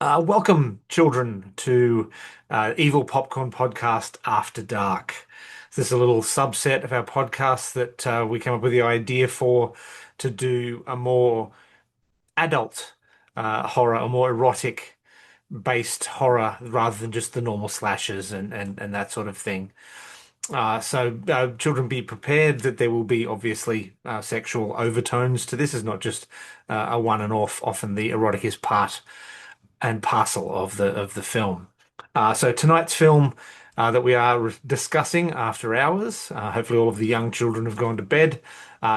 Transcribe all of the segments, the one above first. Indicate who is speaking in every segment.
Speaker 1: Welcome, children, to Evil Popcorn Podcast After Dark. This is a little subset of our podcast that we came up with the idea for to do a more adult horror, a more erotic based horror rather than just the normal slashers and that sort of thing. So, children, be prepared that there will be obviously sexual overtones to this. It's not just a one and off. Often the erotic is part and parcel of the film. So tonight's film that we are discussing after hours, hopefully all of the young children have gone to bed,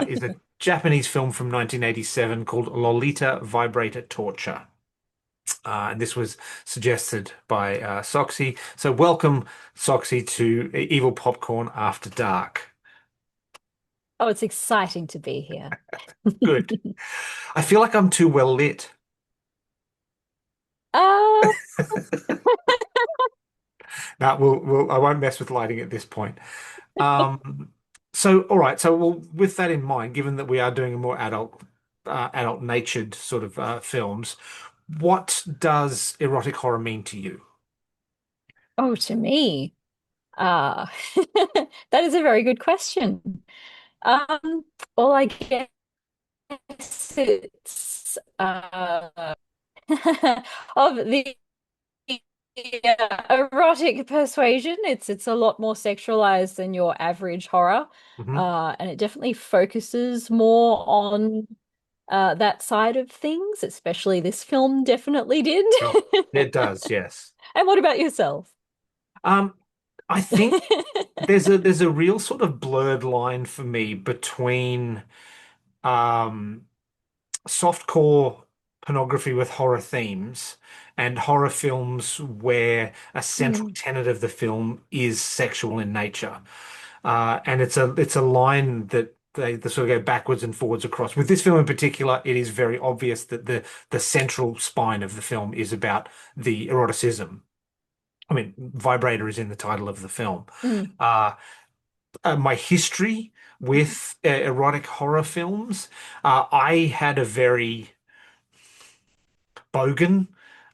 Speaker 1: is a Japanese film from 1987 called Lolita, Vibrator, Torture. And this was suggested by Soxie. So welcome, Soxie, to Evil Popcorn After Dark.
Speaker 2: Oh, it's exciting to be here.
Speaker 1: Good. I feel like I'm too well lit.
Speaker 2: Uh,
Speaker 1: Now, I won't mess with lighting at this point. Um, so, all right. So, well, with that in mind, given that we are doing a more adult natured sort of films, what does erotic horror mean to you?
Speaker 2: oh, to me, uh, that is a very good question. Um, well, I guess it's of the erotic persuasion. It's a lot more sexualized than your average horror,
Speaker 1: Hmm.
Speaker 2: and it definitely focuses more on that side of things. Especially this film definitely did.
Speaker 1: Oh, it does, yes.
Speaker 2: And what about yourself?
Speaker 1: Um, I think there's a real sort of blurred line for me between um softcore pornography with horror themes and horror films where a central
Speaker 2: Mm.
Speaker 1: tenet of the film is sexual in nature. And it's a line that they sort of go backwards and forwards across. With this film in particular, it is very obvious that the central spine of the film is about the eroticism. I mean, Vibrator is in the title of the film.
Speaker 2: Mm.
Speaker 1: Uh, my history with erotic horror films, I had a very bogan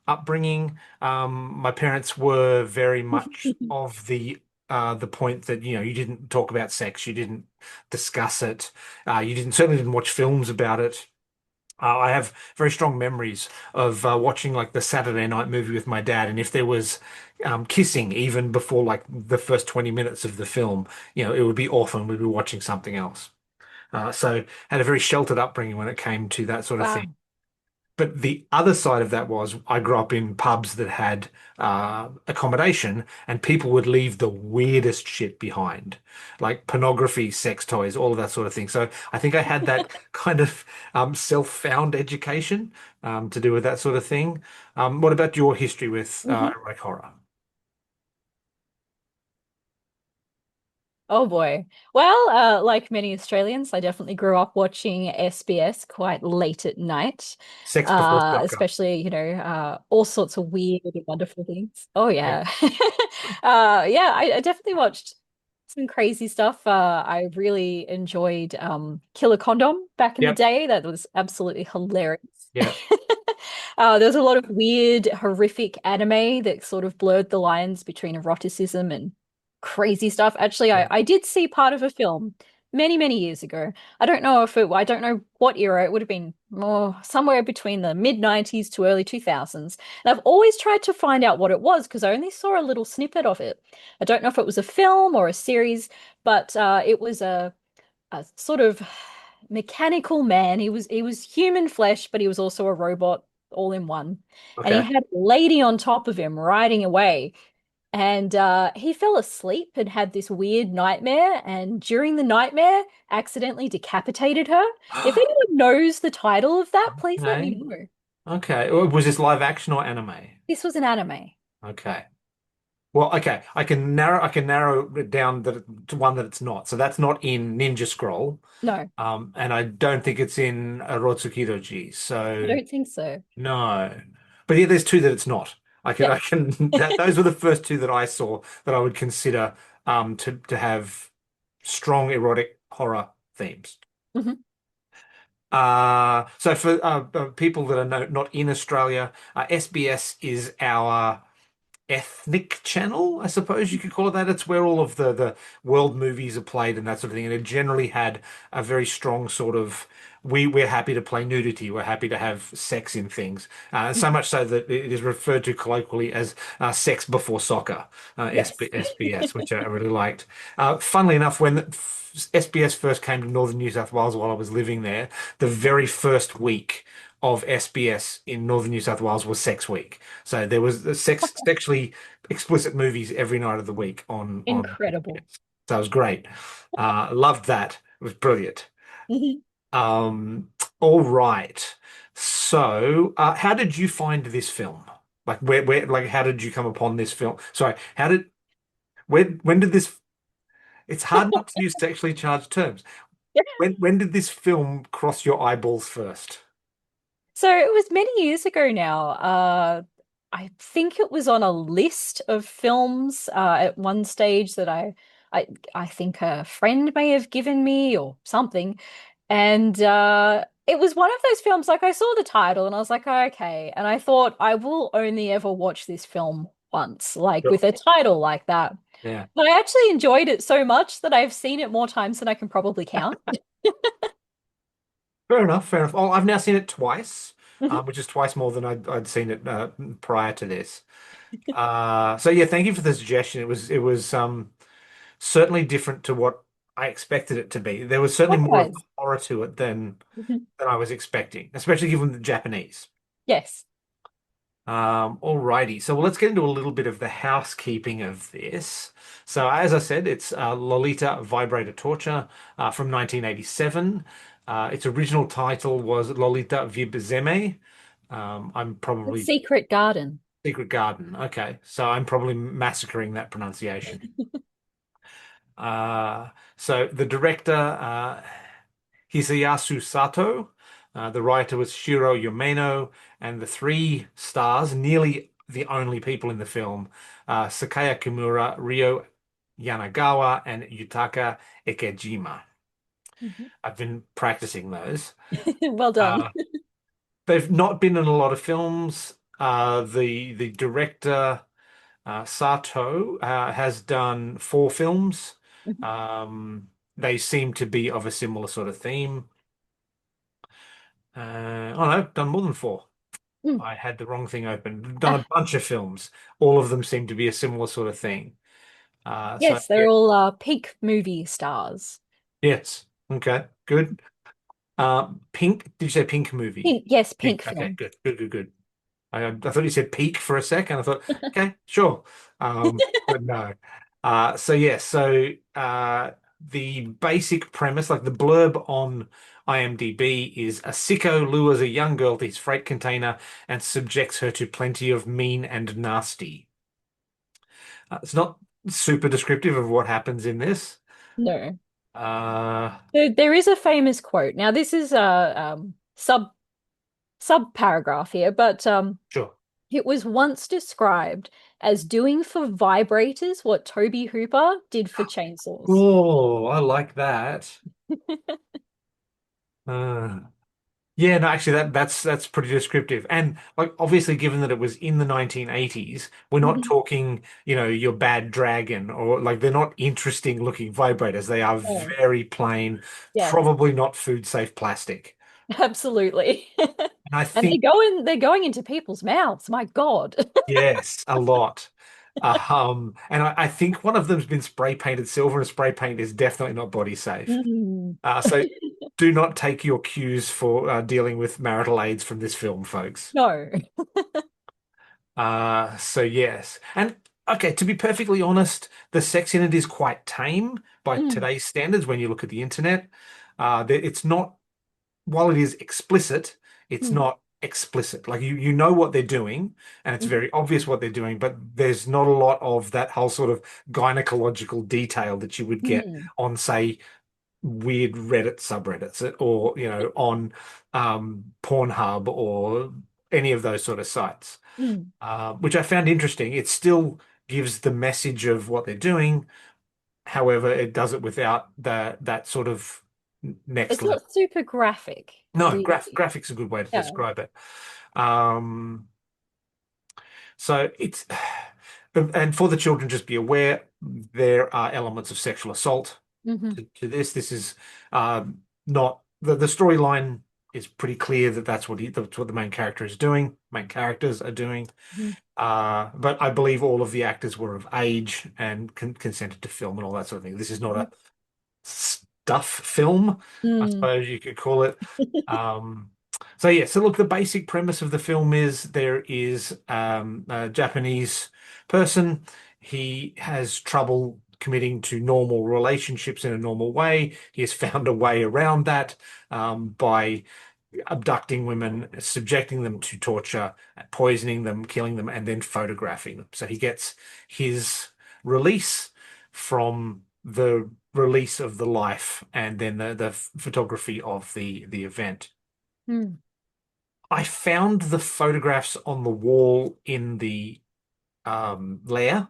Speaker 1: upbringing. My parents were very much of the point that you didn't talk about sex, you didn't discuss it, you didn't certainly didn't watch films about it. I have very strong memories of watching like the Saturday night movie with my dad, and if there was kissing even before like the first 20 minutes of the film, it would be off and we'd be watching something else. So had a very sheltered upbringing when it came to that sort of thing.
Speaker 2: Wow.
Speaker 1: But the other side of that was I grew up in pubs that had accommodation, and people would leave the weirdest shit behind, like pornography, sex toys, all of that sort of thing. So I think I had that kind of self-found education to do with that sort of thing. What about your history with
Speaker 2: Mhm.
Speaker 1: erotic horror?
Speaker 2: Oh boy. Well, like many Australians, I definitely grew up watching SBS quite late at night.
Speaker 1: Sex before soccer.
Speaker 2: Especially, all sorts of weird and wonderful things. Oh
Speaker 1: Yeah.
Speaker 2: yeah. Yeah, I definitely watched some crazy stuff. I really enjoyed Killer Condom back in the
Speaker 1: Yep.
Speaker 2: day. That was absolutely hilarious.
Speaker 1: Yeah.
Speaker 2: There's a lot of weird, horrific anime that sort of blurred the lines between eroticism and crazy stuff. Actually,
Speaker 1: Yeah.
Speaker 2: I did see part of a film many, many years ago. I don't know what era. It would have been more somewhere between the mid 90s to early 2000s. And I've always tried to find out what it was because I only saw a little snippet of it. I don't know if it was a film or a series, but it was a sort of mechanical man. He was human flesh, but he was also a robot all in one. And he
Speaker 1: Okay.
Speaker 2: had a lady on top of him riding away. And he fell asleep and had this weird nightmare. And during the nightmare, accidentally decapitated her. If anyone knows the title of that, please let me
Speaker 1: Okay.
Speaker 2: know.
Speaker 1: Okay. Was this live action or anime?
Speaker 2: This was an anime.
Speaker 1: Okay. Well, okay, I can narrow it down to one that it's not. So that's not in Ninja Scroll,
Speaker 2: No,
Speaker 1: and I don't think it's in Rotsukidoji.
Speaker 2: I
Speaker 1: So
Speaker 2: don't think so.
Speaker 1: no, but yeah, there's two that it's not. I
Speaker 2: Yep.
Speaker 1: can. Those were the first two that I saw that I would consider to have strong erotic horror themes.
Speaker 2: Mhm.
Speaker 1: So for people that are not in Australia, SBS is our ethnic channel, I suppose you could call it that. It's where all of the world movies are played and that sort of thing. And it generally had a very strong sort of we're happy to play nudity, we're happy to have sex in things. So much so that it is referred to colloquially as sex before soccer,
Speaker 2: Yes.
Speaker 1: SBS, which I really liked. Funnily enough, when SBS first came to northern New South Wales while I was living there, the very first week of SBS in northern New South Wales was Sex Week. So there was the sexually explicit movies every night of the week on
Speaker 2: Incredible.
Speaker 1: SBS. So it was great. Loved that. It was brilliant. Um, all right. So, how did you find this film? Like, like, how did you come upon this film? Sorry, when did this? It's hard not to use sexually charged terms. When did this film cross your eyeballs first?
Speaker 2: So it was many years ago now. I think it was on a list of films at one stage that I, I think a friend may have given me or something, and it was one of those films. Like I saw the title and I was like, okay, and I thought I will only ever watch this film once, like
Speaker 1: Sure.
Speaker 2: with a title like that.
Speaker 1: Yeah.
Speaker 2: But I actually enjoyed it so much that I've seen it more times than I can probably count.
Speaker 1: Fair enough. Fair enough. Oh, I've now seen it twice,
Speaker 2: Mhm.
Speaker 1: which is twice more than I'd seen it prior to this. So yeah, thank you for the suggestion. It was certainly different to what I expected it to be. There was certainly more of
Speaker 2: Likewise.
Speaker 1: horror to it
Speaker 2: Mhm.
Speaker 1: than I was expecting, especially given the Japanese.
Speaker 2: Yes.
Speaker 1: Alrighty, so let's get into a little bit of the housekeeping of this. So, as I said, it's Lolita Vibrator Torture from 1987. Its original title was Lolita Vibzeme. I'm
Speaker 2: The
Speaker 1: probably
Speaker 2: Secret Garden.
Speaker 1: Secret Garden. Okay, so I'm probably massacring that pronunciation. Uh, so the director, Hisayasu Sato. The writer was Shiro Yameno, and the three stars, nearly the only people in the film, Sakaya Kimura, Ryo Yanagawa, and Yutaka Ekejima.
Speaker 2: Mhm.
Speaker 1: I've been practicing those.
Speaker 2: Well done.
Speaker 1: Uh, they've not been in a lot of films. The director Sato has done four films.
Speaker 2: Mhm.
Speaker 1: They seem to be of a similar sort of theme. Oh no, done more than four.
Speaker 2: Mm.
Speaker 1: I had the wrong thing open. Done a
Speaker 2: Ah,
Speaker 1: bunch of films. All of them seem to be a similar sort of thing. So
Speaker 2: yes,
Speaker 1: yeah,
Speaker 2: they're all peak movie stars.
Speaker 1: yes. Okay, good. Pink, did you say pink movie?
Speaker 2: Pink, yes,
Speaker 1: Pink.
Speaker 2: pink
Speaker 1: Okay,
Speaker 2: film.
Speaker 1: good, good, good, good. I thought you said peak for a second. I thought, okay, sure. But no. So yeah, the basic premise, like the blurb on IMDb is a sicko lures a young girl to his freight container and subjects her to plenty of mean and nasty. It's not super descriptive of what happens in this.
Speaker 2: No.
Speaker 1: Uh,
Speaker 2: There is a famous quote. Now, this is a sub paragraph here, but
Speaker 1: sure.
Speaker 2: it was once described as doing for vibrators what Toby Hooper did for chainsaws.
Speaker 1: Oh, I like that. Uh, Yeah, no, actually that's pretty descriptive. And like obviously given that it was in the 1980s, we're not
Speaker 2: Mhm.
Speaker 1: talking, your bad dragon or like they're not interesting looking vibrators. They are
Speaker 2: Oh,
Speaker 1: very plain,
Speaker 2: yes,
Speaker 1: probably not food safe plastic.
Speaker 2: absolutely.
Speaker 1: And I
Speaker 2: And
Speaker 1: think
Speaker 2: they're going into people's mouths. My God.
Speaker 1: yes, a lot. And I think one of them's been spray painted silver and spray paint is definitely not body safe.
Speaker 2: Mm.
Speaker 1: So do not take your cues for dealing with marital aids from this film, folks.
Speaker 2: No.
Speaker 1: So yes. And okay, to be perfectly honest, the sex in it is quite tame by
Speaker 2: Mm.
Speaker 1: today's standards when you look at the internet. It's not, while it is explicit, it's
Speaker 2: Mm.
Speaker 1: not explicit. Like you know what they're doing, and it's
Speaker 2: Mhm.
Speaker 1: very obvious what they're doing, but there's not a lot of that whole sort of gynecological detail that you would get
Speaker 2: Mm.
Speaker 1: on, say, weird Reddit subreddits or, on Pornhub or any of those sort of sites,
Speaker 2: Mm.
Speaker 1: which I found interesting. It still gives the message of what they're doing. However, it does it without that sort of. next
Speaker 2: It's
Speaker 1: level.
Speaker 2: not super graphic.
Speaker 1: No,
Speaker 2: The
Speaker 1: graphics a good way to
Speaker 2: Yeah.
Speaker 1: describe it. Um, so it's, and for the children, just be aware there are elements of sexual assault
Speaker 2: Hmm.
Speaker 1: to this. This is not the storyline is pretty clear that that's what the main character is doing. Main characters are doing. But I believe all of the actors were of age and consented to film and all that sort of thing. This is not a stuff film, I
Speaker 2: Mm.
Speaker 1: suppose you could call it. Um, so yeah, so look, the basic premise of the film is there is a Japanese person. He has trouble committing to normal relationships in a normal way. He has found a way around that by abducting women, subjecting them to torture, poisoning them, killing them, and then photographing them. So he gets his release from the release of the life and then the photography of the event.
Speaker 2: Mm.
Speaker 1: I found the photographs on the wall in the lair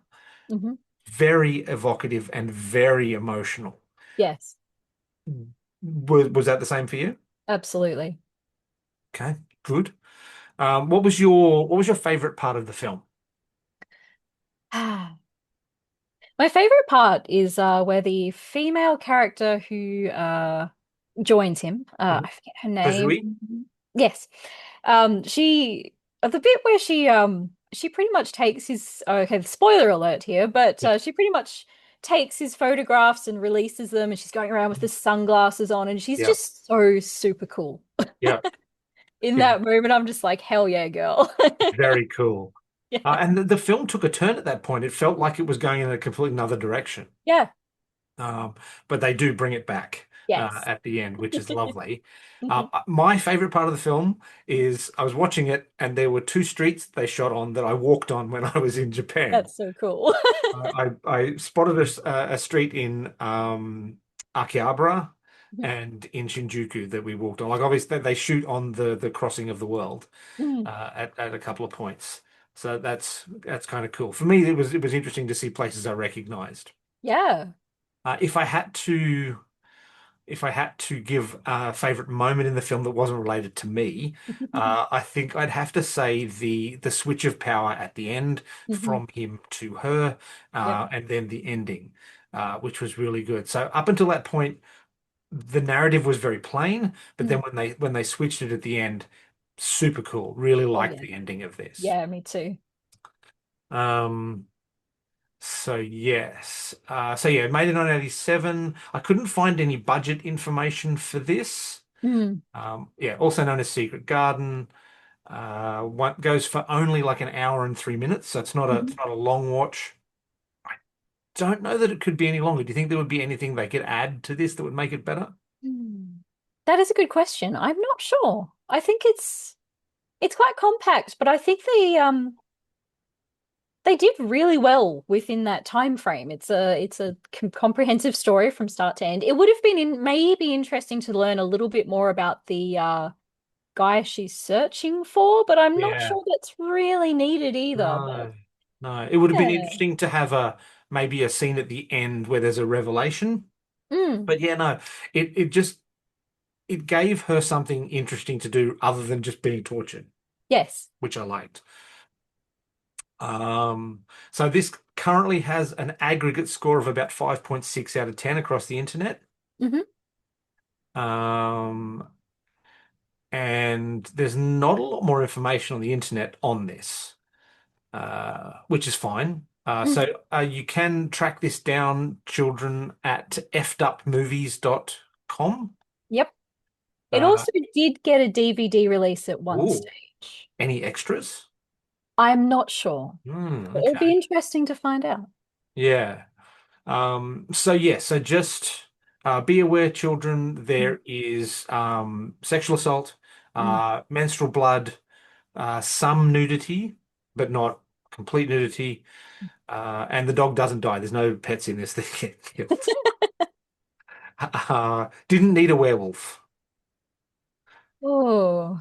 Speaker 2: Hmm.
Speaker 1: very evocative and very emotional.
Speaker 2: Yes,
Speaker 1: Was that the same for you?
Speaker 2: absolutely.
Speaker 1: Okay, good. What was your favorite part of the film?
Speaker 2: My favorite part is where the female character who joins him,
Speaker 1: Mhm.
Speaker 2: I forget her
Speaker 1: Treasury?
Speaker 2: name. Yes. She the bit where she pretty much takes his okay, spoiler alert here, but
Speaker 1: Yeah.
Speaker 2: she pretty much takes his photographs and releases them and she's going around with the sunglasses on and she's
Speaker 1: Yeah.
Speaker 2: just so super cool.
Speaker 1: Yeah.
Speaker 2: In
Speaker 1: Yeah.
Speaker 2: that moment, I'm just like, hell yeah, girl.
Speaker 1: Very cool.
Speaker 2: Yeah.
Speaker 1: And the film took a turn at that point. It felt like it was going in a completely another direction.
Speaker 2: Yeah.
Speaker 1: Um, but they do bring it back
Speaker 2: Yes.
Speaker 1: at the end, which is lovely. My favorite part of the film is I was watching it and there were two streets they shot on that I walked on when I was in Japan.
Speaker 2: That's so cool.
Speaker 1: I spotted a street in Akihabara and in Shinjuku that we walked on. Like obviously they shoot on the crossing of the world
Speaker 2: Mm.
Speaker 1: at a couple of points. So that's kind of cool. For me, it was interesting to see places I recognized.
Speaker 2: Yeah.
Speaker 1: If I had to give a favorite moment in the film that wasn't related to me, I think I'd have to say the switch of power at the end
Speaker 2: Hmm.
Speaker 1: from him to her,
Speaker 2: Yep.
Speaker 1: and then the ending, which was really good. So up until that point, the narrative was very plain, but then
Speaker 2: Mm.
Speaker 1: when they switched it at the end, super cool. Really
Speaker 2: Oh
Speaker 1: liked
Speaker 2: yeah.
Speaker 1: the ending of this.
Speaker 2: Yeah, me too.
Speaker 1: Um, So yes. So yeah, made in 1987. I couldn't find any budget information for this.
Speaker 2: Mm.
Speaker 1: Yeah, also known as Secret Garden. One goes for only like an hour and 3 minutes, so it's
Speaker 2: Mhm.
Speaker 1: not a long watch. I don't know that it could be any longer. Do you think there would be anything they could add to this that would make it better?
Speaker 2: Mm. That is a good question. I'm not sure. I think it's quite compact, but I think they did really well within that time frame. It's a comprehensive story from start to end. It would have been maybe interesting to learn a little bit more about the guy she's searching for, but I'm not
Speaker 1: Yeah.
Speaker 2: sure that's really needed either. But
Speaker 1: No. No. It would have been
Speaker 2: yeah.
Speaker 1: interesting to have a maybe a scene at the end where there's a revelation.
Speaker 2: Mm.
Speaker 1: But yeah, no. It just it gave her something interesting to do other than just being tortured,
Speaker 2: Yes.
Speaker 1: which I liked. So this currently has an aggregate score of about 5.6 out of 10 across the internet.
Speaker 2: Hmm.
Speaker 1: Um, and there's not a lot more information on the internet on this, which is fine.
Speaker 2: Mm.
Speaker 1: So you can track this down, children, at fedupmovies.com.
Speaker 2: Yep. It
Speaker 1: Uh,
Speaker 2: also did get a DVD release at one
Speaker 1: ooh,
Speaker 2: stage.
Speaker 1: any extras?
Speaker 2: I'm not sure. But it'll be
Speaker 1: Okay.
Speaker 2: interesting to find out.
Speaker 1: Yeah. So yeah, so just be aware, children,
Speaker 2: Mm.
Speaker 1: there is sexual assault,
Speaker 2: Mm.
Speaker 1: menstrual blood, some nudity, but not complete nudity. And the dog doesn't die. There's no pets in this that get killed. Didn't need a werewolf.
Speaker 2: Oh,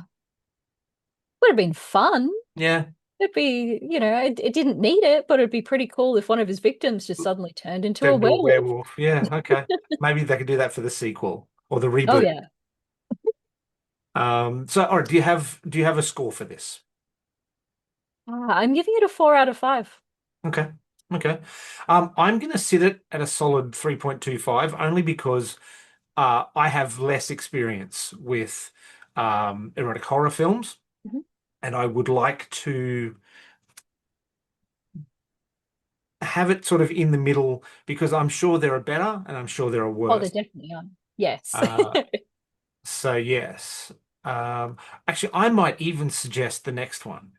Speaker 2: would have been fun.
Speaker 1: Yeah,
Speaker 2: It'd be, it didn't need it, but it'd be pretty cool if one of his victims just suddenly turned into a
Speaker 1: turned into a
Speaker 2: werewolf.
Speaker 1: werewolf. Yeah, okay. Maybe they could do that for the sequel. or the
Speaker 2: Oh
Speaker 1: reboot.
Speaker 2: yeah.
Speaker 1: So, all right, do you have a score for this?
Speaker 2: I'm giving it a 4 out of 5.
Speaker 1: Okay. Okay. I'm going to sit it at a solid 3.25 only because I have less experience with erotic horror films,
Speaker 2: Mhm.
Speaker 1: and I would like to have it sort of in the middle because I'm sure there are better and I'm sure there are
Speaker 2: Oh, they
Speaker 1: worse.
Speaker 2: definitely are. Yes.
Speaker 1: Uh, so yes. Um, Actually, I might even suggest the next one.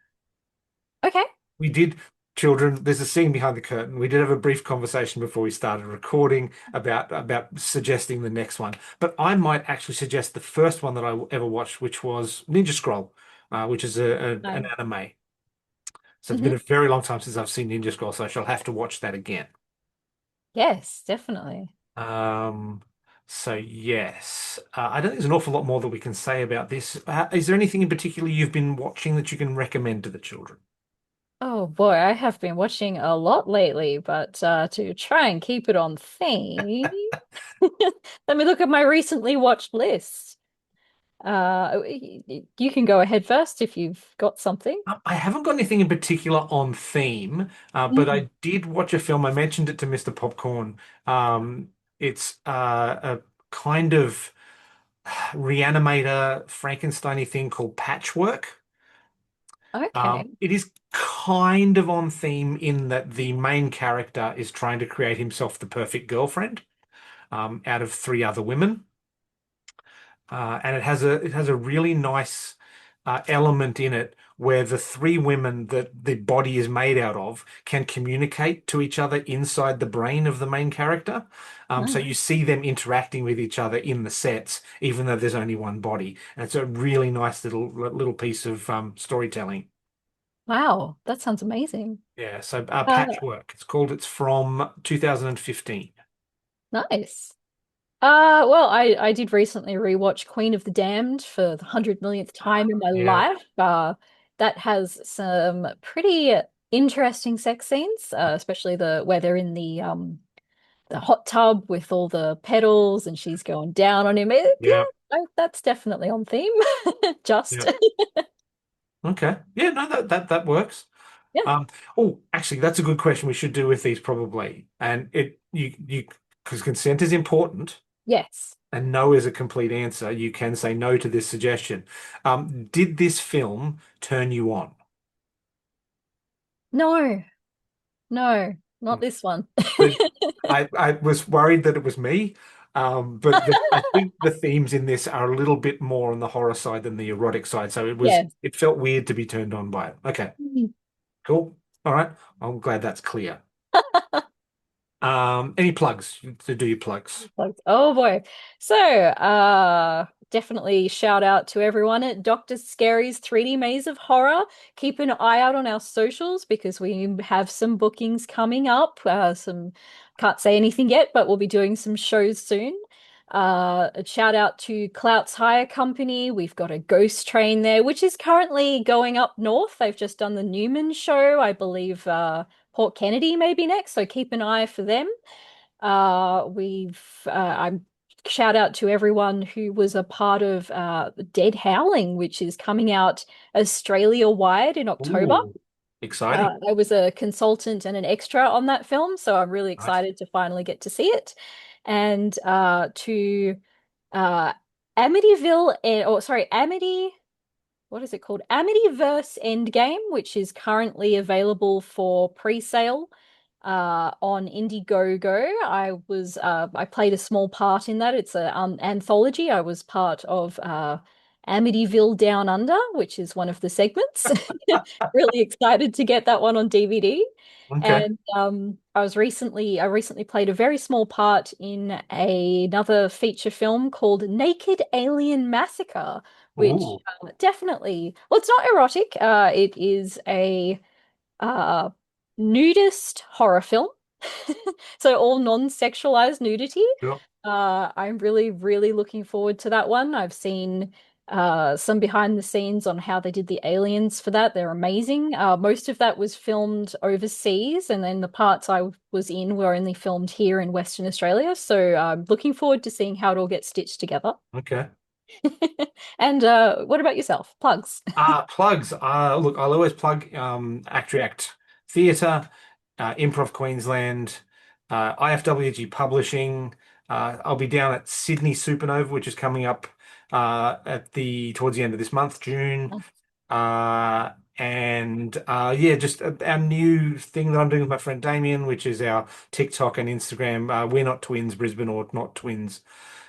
Speaker 2: Okay.
Speaker 1: We did, children, there's a scene behind the curtain. We did have a brief conversation before we started recording about suggesting the next one. But I might actually suggest the first one that I ever watched, which was Ninja Scroll, which is an
Speaker 2: Um,
Speaker 1: anime. So it's been
Speaker 2: mhm.
Speaker 1: a very long time since I've seen Ninja Scroll, so I shall have to watch that again.
Speaker 2: Yes, definitely.
Speaker 1: Um, so yes, I don't think there's an awful lot more that we can say about this. Is there anything in particular you've been watching that you can recommend to the children?
Speaker 2: Oh boy, I have been watching a lot lately, but to try and keep it on theme, let me look at my recently watched list. You can go ahead first if you've got something.
Speaker 1: I haven't got anything in particular on theme, but
Speaker 2: Mm.
Speaker 1: I did watch a film. I mentioned it to Mr. Popcorn. It's a kind of reanimator Frankenstein-y thing called Patchwork.
Speaker 2: Okay.
Speaker 1: It is kind of on theme in that the main character is trying to create himself the perfect girlfriend out of three other women. And it has a really nice element in it where the three women that the body is made out of can communicate to each other inside the brain of the main character. So
Speaker 2: Oh,
Speaker 1: you see them interacting with each other in the sets, even though there's only one body. And it's a really nice little piece of storytelling.
Speaker 2: wow, that sounds amazing.
Speaker 1: Yeah. So
Speaker 2: Uh,
Speaker 1: Patchwork. It's from 2015.
Speaker 2: nice. Well, I did recently rewatch Queen of the Damned for the 100 millionth time in my
Speaker 1: Yeah.
Speaker 2: life. That has some pretty interesting sex scenes, especially the where they're in the hot tub with all the pedals and she's going down on him. Yeah,
Speaker 1: Yeah.
Speaker 2: that's definitely on theme. Just
Speaker 1: Yeah. Okay. Yeah. No, that works.
Speaker 2: yeah,
Speaker 1: Um, oh, actually, that's a good question we should do with these probably. And because consent is important
Speaker 2: yes.
Speaker 1: and no is a complete answer, you can say no to this suggestion. Did this film turn you on?
Speaker 2: No, no, not
Speaker 1: Hmm.
Speaker 2: this one.
Speaker 1: But I was worried that it was me. I think the themes in this are a little bit more on the horror side than the erotic side. So
Speaker 2: Yes.
Speaker 1: it felt weird to be turned on by it. Okay, cool. All right. I'm glad that's clear. Any plugs to do your plugs?
Speaker 2: Oh boy. So, definitely shout out to everyone at Dr. Scary's 3D Maze of Horror. Keep an eye out on our socials because we have some bookings coming up. Can't say anything yet, but we'll be doing some shows soon. A shout out to Clout's Hire Company. We've got a ghost train there, which is currently going up north. They've just done the Newman show. I believe Port Kennedy may be next, so keep an eye for them. I'm shout out to everyone who was a part of Dead Howling, which is coming out Australia wide in October.
Speaker 1: Ooh, exciting.
Speaker 2: I was a consultant and an extra on that film, so I'm really
Speaker 1: Nice.
Speaker 2: excited to finally get to see it. And to uh, Amityville, or sorry, what is it called? Amityverse Endgame, which is currently available for pre-sale on Indiegogo. I played a small part in that. It's an anthology. I was part of Amityville Down Under, which is one of the segments. Really excited to get that one on DVD.
Speaker 1: Okay.
Speaker 2: And I recently played a very small part in another feature film called Naked Alien Massacre, which
Speaker 1: Ooh.
Speaker 2: definitely, well, it's not erotic. It is a uh, nudist horror film. So all non-sexualized nudity.
Speaker 1: Sure.
Speaker 2: I'm really, really looking forward to that one. I've seen some behind the scenes on how they did the aliens for that. They're amazing. Most of that was filmed overseas, and then the parts I was in were only filmed here in Western Australia. So I'm looking forward to seeing how it all gets stitched together.
Speaker 1: Okay.
Speaker 2: And what about yourself? Plugs.
Speaker 1: Plugs. Look, I'll always plug Act React Theatre, Improv Queensland, IFWG Publishing. I'll be down at Sydney Supernova, which is coming up at the towards the end of this month, June. And yeah, just our new thing that I'm doing with my friend Damien, which is our TikTok and Instagram. We're not twins, Brisbane, or not twins,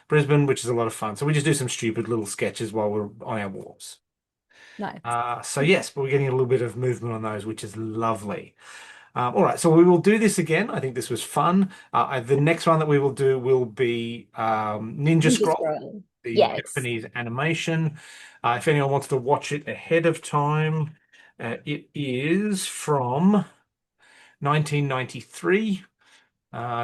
Speaker 1: Brisbane, which is a lot of fun. So we just do some stupid little sketches while we're on our walks.
Speaker 2: Nice.
Speaker 1: So yes, but we're getting a little bit of movement on those, which is lovely. All right, so we will do this again. I think this was fun. The next one that we will do will be Ninja
Speaker 2: Ninja
Speaker 1: Scroll,
Speaker 2: Scroll.
Speaker 1: the
Speaker 2: Yes.
Speaker 1: Japanese animation. If anyone wants to watch it ahead of time, it is from 1993.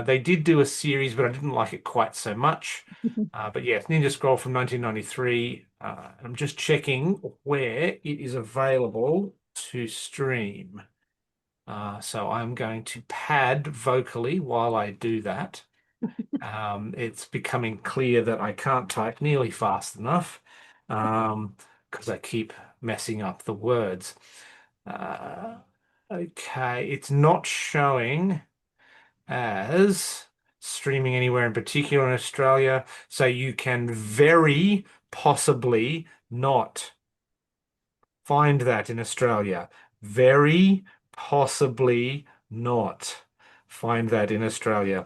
Speaker 1: They did do a series, but I didn't like it quite so much. But yeah, it's Ninja Scroll from 1993. I'm just checking where it is available to stream. So I'm going to pad vocally while I do that. It's becoming clear that I can't type nearly fast enough because I keep messing up the words. Uh, okay, it's not showing as streaming anywhere in particular in Australia, so you can very possibly not find that in Australia. Very possibly not find that in Australia.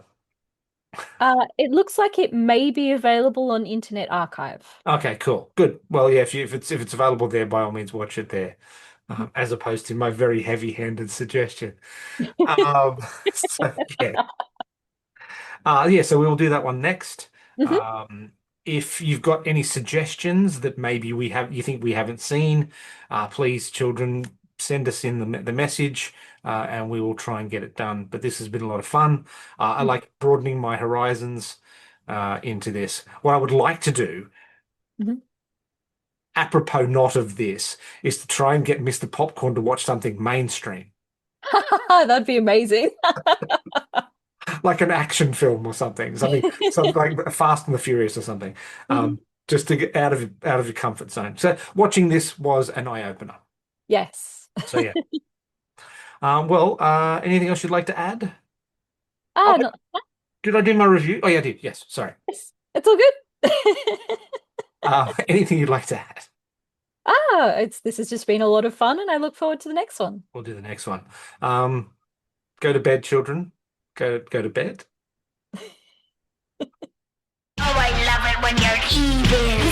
Speaker 2: It looks like it may be available on Internet Archive.
Speaker 1: Okay, cool. Good. Well, yeah, if it's available there, by all means watch it there. As opposed to my very heavy-handed suggestion. Um, so yeah. Yeah, so we will do that one next.
Speaker 2: Hmm.
Speaker 1: Um, if you've got any suggestions that maybe you think we haven't seen, please, children, send us in the message, and we will try and get it done. But this has been a lot of fun. I like broadening my horizons into this. What I would like to do,
Speaker 2: Hmm.
Speaker 1: apropos not of this, is to try and get Mr. Popcorn to watch something mainstream,
Speaker 2: That'd be amazing.
Speaker 1: like an action film or something like Fast and the Furious or something,
Speaker 2: Mhm.
Speaker 1: just to get out of your comfort zone. So watching this was an eye opener.
Speaker 2: Yes.
Speaker 1: So yeah. Well, anything else you'd like to add? Oh,
Speaker 2: No,
Speaker 1: did I do my review? Oh yeah, I did. Yes, sorry.
Speaker 2: it's all good.
Speaker 1: Anything you'd like to add?
Speaker 2: It's this has just been a lot of fun, and I look forward to the next one.
Speaker 1: We'll do the next one. Um, Go to bed, children. Go to bed.
Speaker 3: Oh, I love it when you're evil.